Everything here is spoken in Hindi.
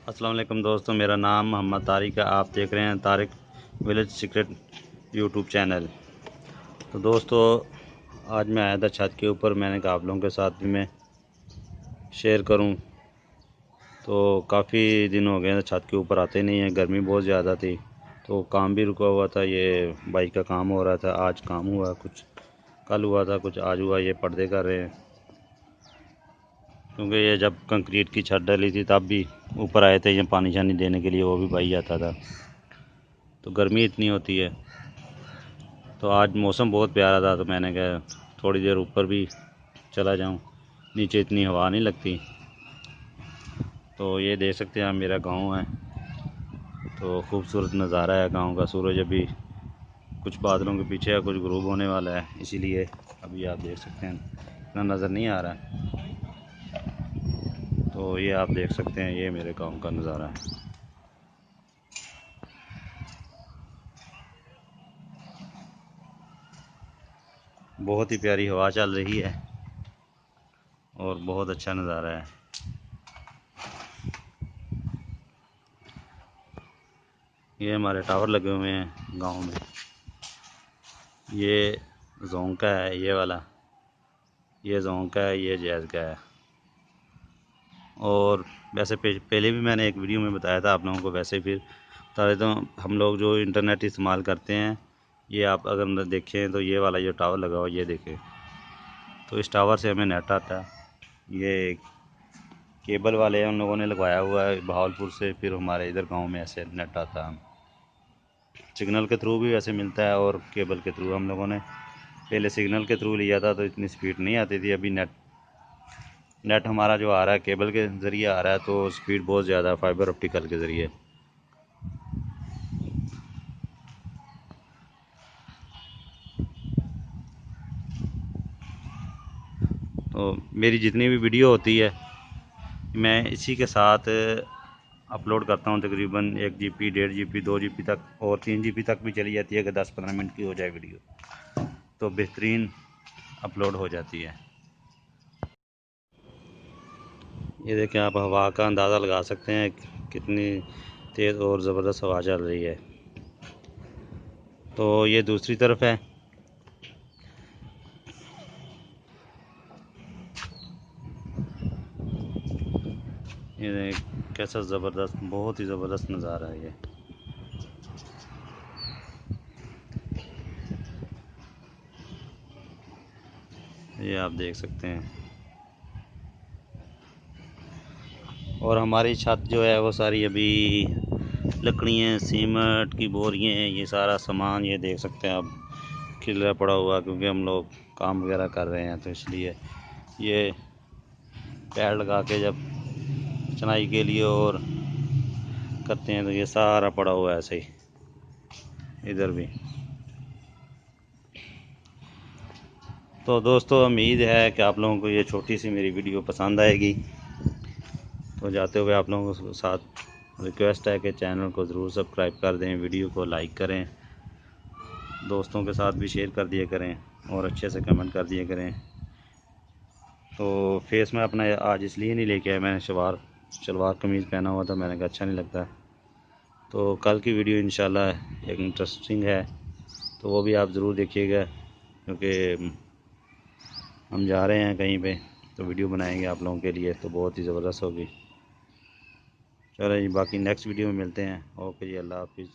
अस्सलाम वालेकुम दोस्तों, मेरा नाम मोहम्मद तारिक है। आप देख रहे हैं Tariq village secret YouTube channel. तो दोस्तों, आज मैं आया था छत के ऊपर। मैंने कहा आप लोगों के साथ भी मैं शेयर करूं। तो काफ़ी दिन हो गए छत के ऊपर आते नहीं हैं, गर्मी बहुत ज़्यादा थी तो काम भी रुका हुआ था। ये बाइक का काम हो रहा था, आज काम हुआ, कुछ कल हुआ था, कुछ आज हुआ। ये पर्दे कर रहे हैं क्योंकि ये जब कंक्रीट की छत डली थी तब भी ऊपर आए थे ये पानी शानी देने के लिए, वो भी भाई आता था। तो गर्मी इतनी होती है। तो आज मौसम बहुत प्यारा था तो मैंने कहा थोड़ी देर ऊपर भी चला जाऊं, नीचे इतनी हवा नहीं लगती। तो ये देख सकते हैं आप, मेरा गांव है। तो खूबसूरत नज़ारा है गांव का। सूरज अभी कुछ बादलों के पीछे है, कुछ गुरूब होने वाला है, इसीलिए अभी आप देख सकते हैं इतना नज़र नहीं आ रहा है। तो ये आप देख सकते हैं, ये मेरे गांव का नज़ारा है। बहुत ही प्यारी हवा चल रही है और बहुत अच्छा नज़ारा है। ये हमारे टावर लगे हुए हैं गांव में। ये जोंग का है, ये वाला, ये जोंग का है, ये जैज़ का है। और वैसे पहले भी मैंने एक वीडियो में बताया था आप लोगों को, वैसे फिर बता देता हूँ। हम लोग जो इंटरनेट इस्तेमाल करते हैं, ये आप अगर देखें तो ये वाला जो टावर लगा हुआ ये देखें, तो इस टावर से हमें नेट आता है। ये केबल वाले उन लोगों ने लगवाया हुआ है बहावलपुर से, फिर हमारे इधर गांव में ऐसे नेट आता है। सिग्नल के थ्रू भी वैसे मिलता है और केबल के थ्रू। हम लोगों ने पहले सिग्नल के थ्रू लिया था तो इतनी स्पीड नहीं आती थी। अभी नेट हमारा जो आ रहा है केबल के ज़रिए आ रहा है तो स्पीड बहुत ज़्यादा है, फाइबर ऑप्टिकल के ज़रिए। तो मेरी जितनी भी वीडियो होती है मैं इसी के साथ अपलोड करता हूँ। तकरीबन 1 GB, 1.5 GB, 2 GB तक और 3 GB तक भी चली जाती है। अगर 10-15 मिनट की हो जाए वीडियो तो बेहतरीन अपलोड हो जाती है। ये देखें आप, हवा का अंदाज़ा लगा सकते हैं कितनी तेज़ और ज़बरदस्त हवा चल रही है। तो ये दूसरी तरफ है। ये कैसा ज़बरदस्त, बहुत ही ज़बरदस्त नज़ारा है ये आप देख सकते हैं। और हमारी छत जो है वो सारी अभी लकड़ियाँ, सीमेंट की बोरियाँ हैं, ये सारा सामान ये देख सकते हैं आप खिला पड़ा हुआ, क्योंकि हम लोग काम वगैरह कर रहे हैं तो इसलिए ये पैड लगा के जब चनाई के लिए और करते हैं तो ये सारा पड़ा हुआ है ऐसे ही इधर भी। तो दोस्तों, उम्मीद है कि आप लोगों को ये छोटी सी मेरी वीडियो पसंद आएगी। तो जाते हुए आप लोगों के साथ रिक्वेस्ट है कि चैनल को ज़रूर सब्सक्राइब कर दें, वीडियो को लाइक करें, दोस्तों के साथ भी शेयर कर दिया करें और अच्छे से कमेंट कर दिया करें। तो फेस में अपना आज इसलिए नहीं लेके आया, मैंने शलवार कमीज़ पहना हुआ था, मैंने कहा अच्छा नहीं लगता। तो कल की वीडियो इंशाल्लाह एक इंटरेस्टिंग है, तो वो भी आप ज़रूर देखिएगा, क्योंकि हम जा रहे हैं कहीं पे तो वीडियो बनाएंगे आप लोगों के लिए, तो बहुत ही ज़बरदस्त होगी। चलो जी, बाकी नेक्स्ट वीडियो में मिलते हैं। ओके जी, अल्लाह हाफिज़।